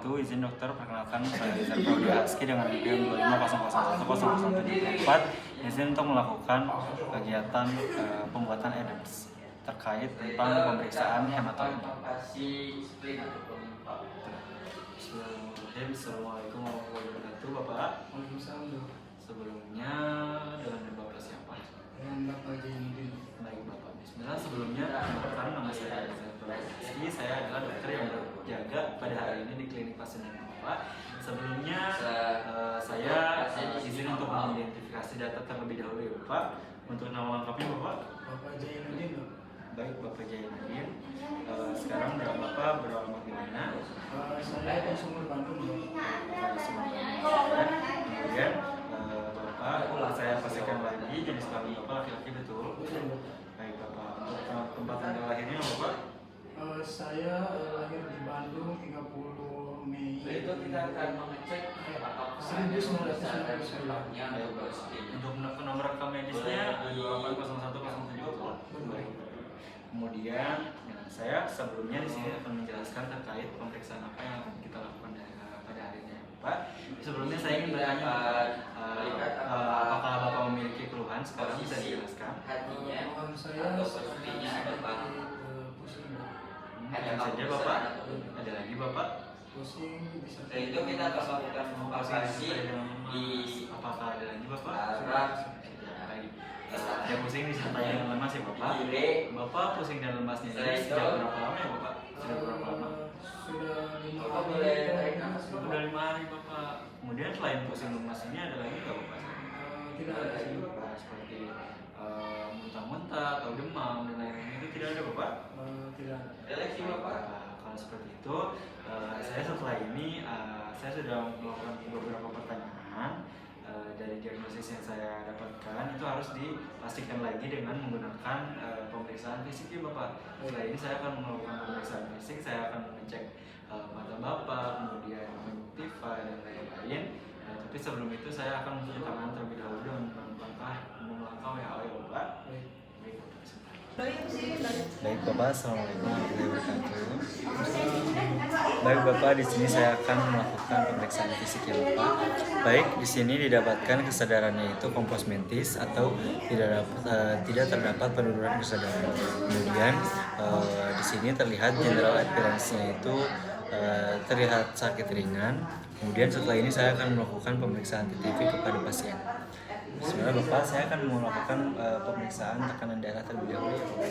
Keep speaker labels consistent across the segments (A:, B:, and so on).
A: wabarakatuh. Izin dokter, perkenalkan saya Rizal Prodi Haski dengan NPM 25001004. Izin untuk melakukan kegiatan pembuatan evidence terkait tentang pemeriksaan hematologi. Assalamualaikum warahmatullahi wabarakatuh, Bapak.
B: Waalaikumsalam.
A: Sebelumnya dengan Bapak siapa?
B: Dengan Bapak Jainuddin.
A: Baik Bapak. Bismillah. Sebelumnya perkenalkan, nama saya Rizal Prodi Haski. Saya adalah dokter yang berjaga pada hari ini di klinik pasien Bapak. Sebelumnya saya izin untuk mengidentifikasi data terlebih dahulu ya Bapak. Untuk nama lengkapnya Bapak?
B: Bapak Jainuddin.
A: Baik Bapak Jainuddin. Sekarang Bapak beralamat di mana?
B: Saya di Sumur Bandung.
A: Kemudian Bapak, saya pastikan lagi jenis kelamin Bapak laki-laki betul? Baik Bapak. Untuk tempat tanggal lahirnya Bapak?
B: Saya lahir di Bandung 30 Mei.
C: Itu kita akan mengecek
B: 1999.
A: Untuk nomor rekam medisnya 280107 betul? Baik. Kemudian saya sebelumnya di sini akan menjelaskan terkait pemeriksaan apa yang akan kita lakukan pada hari ini, Pak. Sebelumnya saya ingin bertanya, apakah Bapak memiliki keluhan? Sekarang bisa dijelaskan.
B: Keluhan saya seperti pusing.
A: Yang saja Bapak. Ada lagi Bapak?
B: Pusing bisa.
C: Itu kita akan melakukan kompensasi di
A: Apakah ada lagi Bapak?
C: arah
A: Ada pusing disertai dengan lemas ya Bapak? Bapak pusing dan lemasnya ini sejak berapa lama ya Bapak? Sudah berapa lama?
B: Sudah 5
C: Bapak
B: hari.
C: boleh
A: Sudah 5 hari Bapak. Kemudian selain pusing lemas ini ada lagi nggak Bapak?
B: Tidak ada.
A: Seperti muntah-muntah atau demam dan lain-lain itu tidak ada Bapak?
B: Tidak ada.
C: Seleksi Bapak.
A: Kalau seperti itu, saya setelah ini saya sudah melakukan beberapa pertanyaan. Dari diagnosis yang saya dapatkan itu harus dipastikan lagi dengan menggunakan pemeriksaan fisik ya Bapak. Setelah ini saya akan melakukan pemeriksaan fisik, saya akan mengecek mata Bapak, kemudian menjuntiva dan lain-lain. Tapi sebelum itu saya akan mencuci tangan terlebih dahulu dengan langkah WHO ya Bapak. Baik Bapak, assalamualaikum warahmatullahi wabarakatuh. Baik Bapak, di sini saya akan melakukan pemeriksaan fisik ya Bapak. Baik, di sini didapatkan kesadarannya itu kompos mentis atau tidak terdapat penurunan kesadaran. Kemudian di sini terlihat general appearance-nya itu terlihat sakit ringan. Kemudian setelah ini saya akan melakukan pemeriksaan TTV kepada pasien. Sebenarnya Bapak, saya akan melakukan pemeriksaan tekanan darah terlebih dahulu ya Bapak.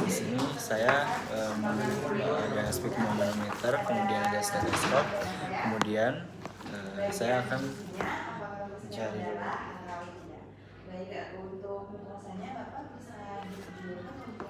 A: Di sini saya ada sphygmomanometer, kemudian ada stetoskop, kemudian saya akan mencari
D: Baik, untuk rasanya Bapak bisa ditunjukkan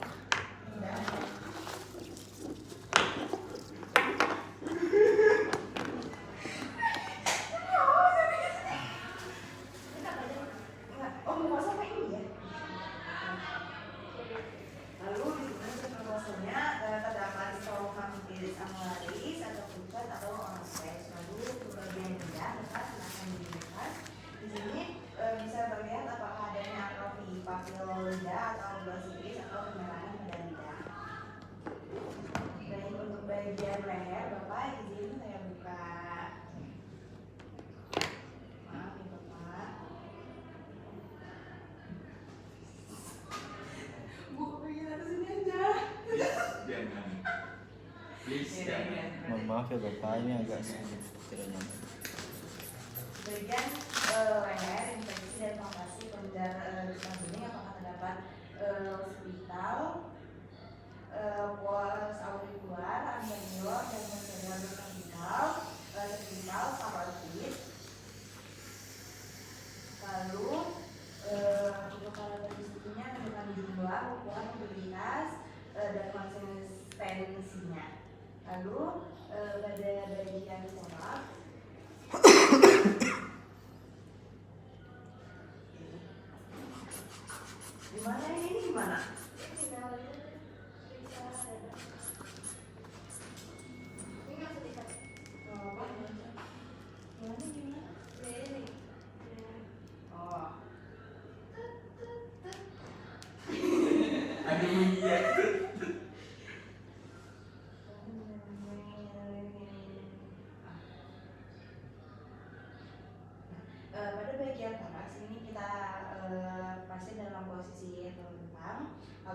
D: untuk lidah atau glossitis atau kemerahan pada lidah. Dan untuk bagian leher, Bapak izin saya buka. Maaf ya Bapak. Buka bagian atas ini aja.
C: Jangan. Please jangan.
A: Mohon maaf ya Bapak, ini agak sulit tidak nyaman.
D: Bagian leher, infeksi dan palpasi pembuluh darah bening apakah terdapat hospital, pores aurikular, anterior dan posterior cervical, parotis. Lalu untuk karakteristiknya menunjukkan jumlah, ukuran, mobilitas dan konsistensinya. Lalu pada bagian torak gimana ini gimana?
C: Aduh iya.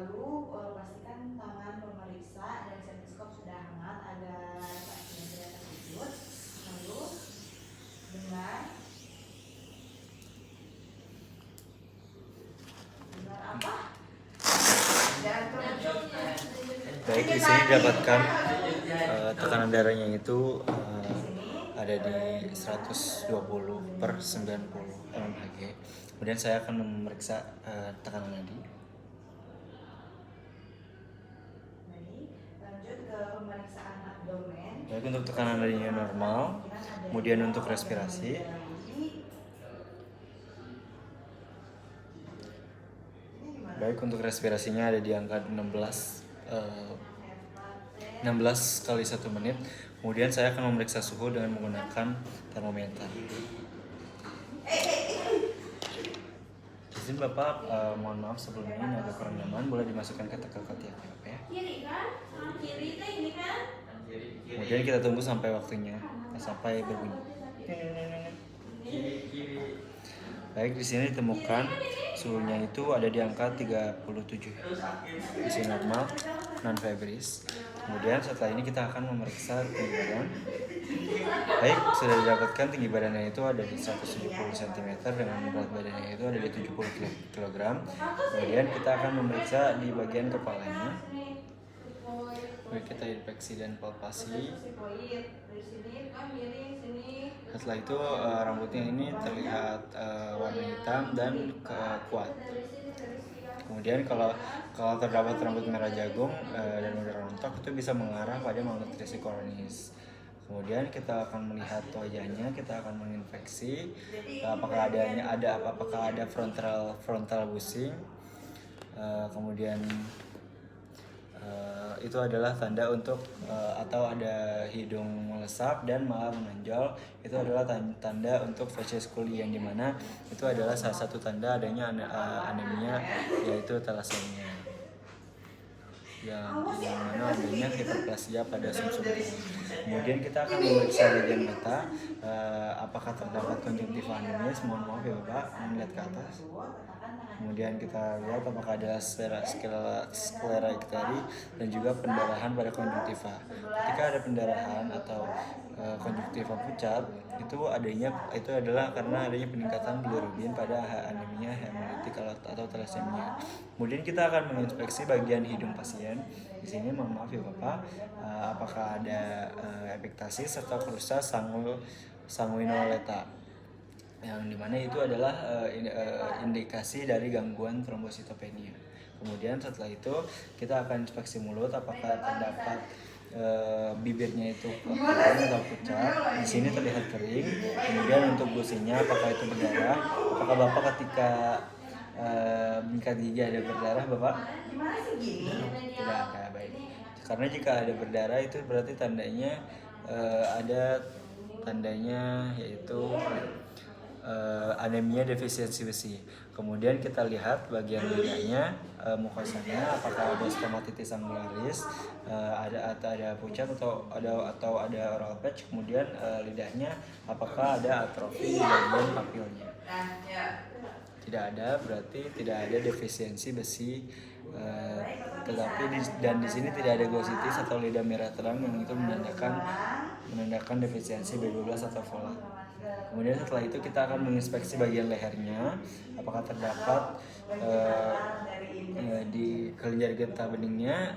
D: Lalu pastikan tangan pemeriksa dan stetoskop sudah hangat, ada saksinya tersebut. Lalu dengan apa?
A: Baik, di sini didapatkan tekanan darahnya itu ada di 120/90 mmHg. Kemudian saya akan memeriksa tekanan nadi.
D: Lanjut ke pemeriksaan abdomen.
A: Baik, untuk tekanan nadinya normal. Kemudian untuk respirasi. Baik, untuk respirasinya ada di angka 16 kali 1 menit. Kemudian saya akan memeriksa suhu dengan menggunakan termometer. Izin Bapak, mohon maaf sebelumnya ini agak kurang nyaman, boleh dimasukkan ke tekel ketiaknya Bapak ya.
D: Kiri kan? Kiri teh ini kan?
A: Kemudian kita tunggu sampai waktunya, sampai berbunyi. Baik, di sini ditemukan suhunya itu ada di angka 37. Masih normal, non febris. Kemudian setelah ini kita akan memeriksa tinggi badan. Baik, sudah didapatkan tinggi badannya itu ada di 170 cm dengan berat badannya itu ada di 70 kg. Kemudian kita akan memeriksa di bagian kepalanya. Baik, kita inspeksi dan palpasi. Setelah itu rambutnya ini terlihat warna hitam dan kuat. Kemudian kalau terdapat rambut merah jagung dan mudah rontok, itu bisa mengarah pada malnutrisi kronis. Kemudian kita akan melihat wajahnya, kita akan menginfeksi apakah ada frontal busing. Kemudian itu adalah tanda untuk atau ada hidung melesap dan malah menonjol. Itu adalah tanda untuk Fetches coli, yang dimana itu adalah salah satu tanda adanya anemia, yaitu thalassemia, yang mana adanya hiperplasia pada sumsum tulang. Kemudian kita akan memeriksa bagian mata, apakah terdapat konjungtiva anemis. Mohon maaf ya Bapak, melihat ke atas. Kemudian kita lihat apakah ada sklera ikteri dan juga pendarahan pada konjungtiva. Ketika ada pendarahan atau konjungtiva pucat, itu adalah karena adanya peningkatan bilirubin pada anemia hemolitik atau thalassemia. Kemudian kita akan menginspeksi bagian hidung pasien. Di sini mohon maaf ya Bapak, apakah ada epiktasis atau kursa sanguinolenta, yang dimana itu adalah indikasi dari gangguan trombositopenia. Kemudian setelah itu kita akan inspeksi mulut, apakah terdapat bibirnya itu kering atau pucat. Di sini terlihat kering. Kemudian untuk gusinya apakah itu berdarah? Apakah Bapak ketika mengikat gigi ada berdarah Bapak? Tidak ada. Baik. Karena jika ada berdarah itu berarti tandanya yaitu anemia defisiensi besi. Kemudian kita lihat bagian lidahnya, mukosanya, apakah ada stomatitis angularis, ada pucat atau ada oral patch. Kemudian lidahnya, apakah ada atrofi di bagian papilnya. Tidak ada, berarti tidak ada defisiensi besi. Tetapi di sini tidak ada glossitis atau lidah merah terang, yang itu menandakan defisiensi B12 atau folat. Kemudian setelah itu kita akan menginspeksi bagian lehernya, apakah terdapat di kelenjar getah beningnya,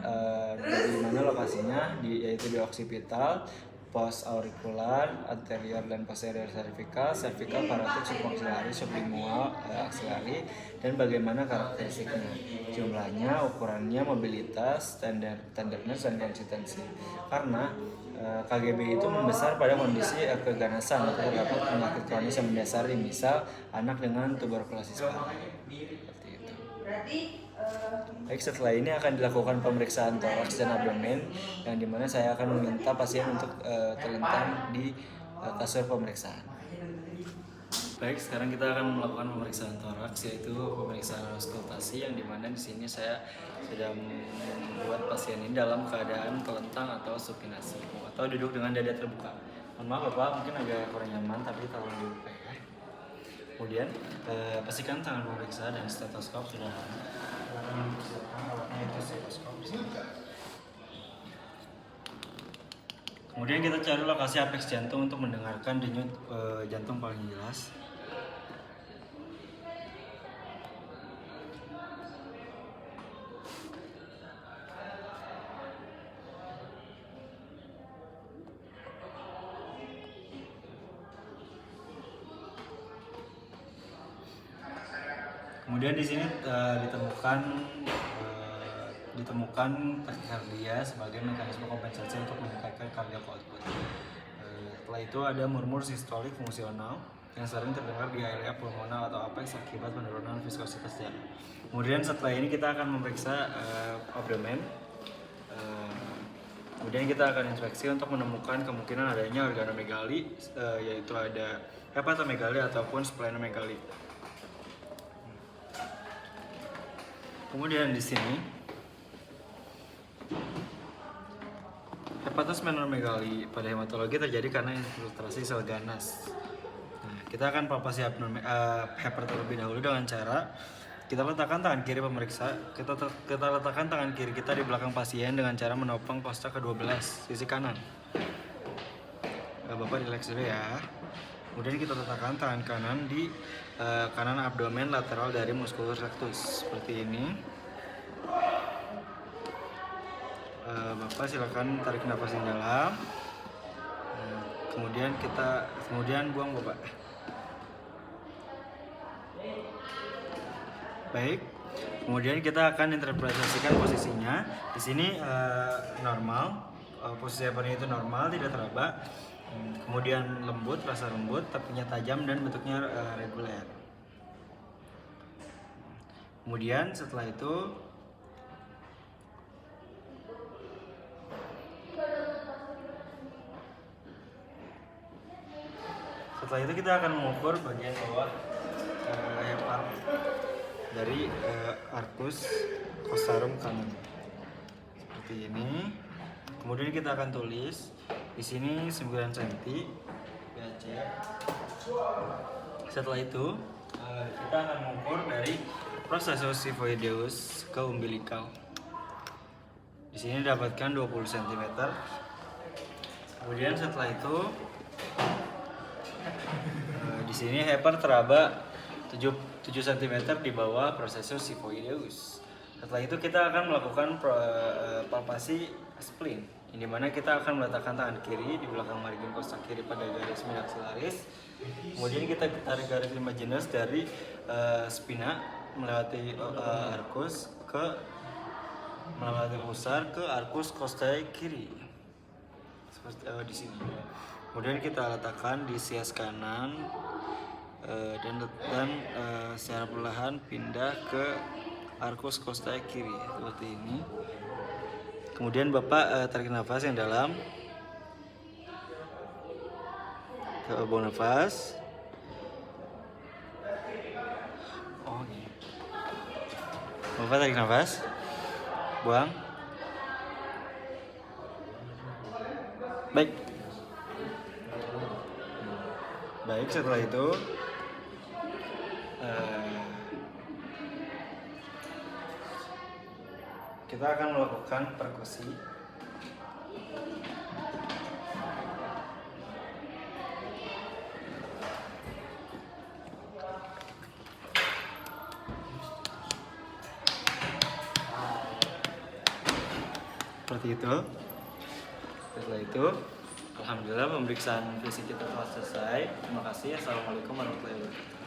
A: di mana lokasinya, yaitu di oksipital, post aurikular, anterior dan posterior cervical, parotid, submaxillary, sublingual, axillary, dan bagaimana karakteristiknya, jumlahnya, ukurannya, mobilitas, tenderness, dan konsistensi. Karena KGB itu membesar pada kondisi keganasan atau terdapat penyakit kronis yang mendasari, misal anak dengan tuberkulosis parah. Seperti itu. Baik, setelah ini akan dilakukan pemeriksaan toraks dan abdomen, yang dimana saya akan meminta pasien untuk terlentang di kasur pemeriksaan. Baik, sekarang kita akan melakukan pemeriksaan toraks, yaitu pemeriksaan auskultasi, yang dimana di sini saya sudah membuat pasien ini dalam keadaan telentang atau supinasi atau duduk dengan dada terbuka. Mohon maaf Bapak, mungkin agak kurang nyaman, tapi tolong dibuka ya. Kemudian pastikan tangan pemeriksa dan stetoskop sudah akan mempersiapkan alatnya yaitu stetoskop di sini. Kemudian kita cari lokasi apeks jantung untuk mendengarkan denyut jantung paling jelas. Kemudian di sini ditemukan takikardia sebagai mekanisme kompensasi untuk meningkatkan cardiac output. Setelah itu ada murmur sistolik fungsional yang sering terdengar di area pulmonal atau apeks akibat penurunan viskositas darah. Kemudian setelah ini kita akan memeriksa abdomen. Kemudian kita akan inspeksi untuk menemukan kemungkinan adanya organomegali, yaitu ada hepatomegali ataupun splenomegali. Kemudian di sini hepatosplenomegali pada hematologi terjadi karena infiltrasi sel ganas. Nah, kita akan palpasi hepato terlebih dahulu dengan cara kita letakkan tangan kiri pemeriksa, kita letakkan tangan kiri kita di belakang pasien dengan cara menopang pasta ke-12 sisi kanan. Bapak rileks dulu ya. Kemudian kita letakkan tangan kanan di kanan abdomen lateral dari muskulus rectus seperti ini. Bapak silakan tarik nafas yang dalam. Kemudian buang Bapak. Baik. Kemudian kita akan interpretasikan posisinya. Di sini normal, posisi apnea itu normal, tidak teraba. Kemudian lembut, rasa lembut, tapinya tajam dan bentuknya reguler. Kemudian setelah itu kita akan mengukur bagian bawah hepar dari arcus costarum kanan seperti ini. Kemudian kita akan tulis di sini 9 cm BAC. Setelah itu kita akan mengukur dari processus xiphoideus ke umbilikal. Di sini dapatkan 20 cm. Kemudian setelah itu di sini hepar teraba 7 cm di bawah processus xiphoideus. Setelah itu kita akan melakukan palpasi spleen, di mana kita akan meletakkan tangan kiri di belakang margin kosta kiri pada garis minaxillaris. Kemudian kita tarik garis imagines dari spina melewati arcus melewati pusar ke arcus costae kiri seperti di sini. Kemudian kita letakkan di sias kanan dan secara perlahan pindah ke arcus costae kiri seperti ini. Kemudian Bapak tarik nafas yang dalam. Buang nafas. Oh ini. Bapak tarik nafas. Buang. Baik. Baik, setelah itu kita akan melakukan perkusi. Seperti itu. Setelah itu, alhamdulillah pemeriksaan fisik kita telah selesai. Terima kasih. Assalamualaikum warahmatullahi wabarakatuh.